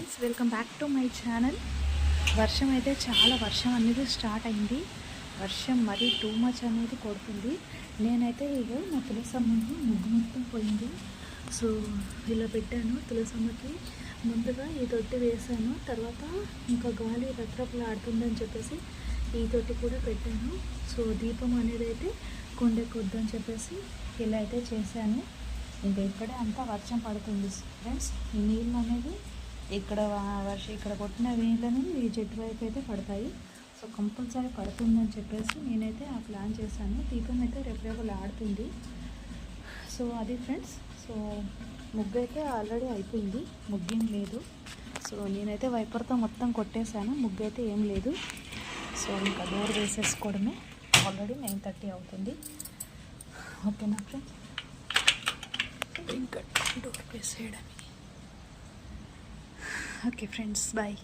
Friends, welcome back to my channel. వర్షం అయితే చాలా వర్షం అనేది స్టార్ట్ అయింది. వర్షం మరీ టూ మచ్ అనేది కొడుతుంది. నేనైతే ఇగో నా తులసమ్మకి ముగ్గు మొత్తం పోయింది. సో ఇలా పెట్టాను. తులసమ్మకి ముందుగా ఈ తొట్టి వేసాను. తర్వాత ఇంకా గాలి రత్రపులు ఆడుతుందని చెప్పేసి ఈ తొట్టి కూడా పెట్టాను. సో దీపం అనేది అయితే కొండెక్కొద్దని చెప్పేసి ఇలా అయితే చేశాను. ఇంకా ఇక్కడే అంతా వర్షం పడుతుంది ఫ్రెండ్స్. ఈ నీళ్ళు అనేది ఇక్కడ కొట్టిన నీళ్ళని ఈ చెట్టు వైపు అయితే పడతాయి. సో కంపల్సరీ పడుతుందని చెప్పేసి నేనైతే ఆ ప్లాన్ చేశాను. దీపం అయితే రేపు ఆడుతుంది. సో అది ఫ్రెండ్స్. సో ముగ్గు అయితే ఆల్రెడీ అయిపోయింది, ముగ్గేం లేదు. సో నేనైతే వైపర్తో మొత్తం కొట్టేశాను, ముగ్గు అయితే ఏం లేదు. సో ఇంకా డోర్ వేసేసుకోవడమే. ఆల్రెడీ 9:30 అవుతుంది. ఓకేనా ఫ్రెండ్స్, ఇంకా డోర్ వేసేయడమే. Okay friends, bye.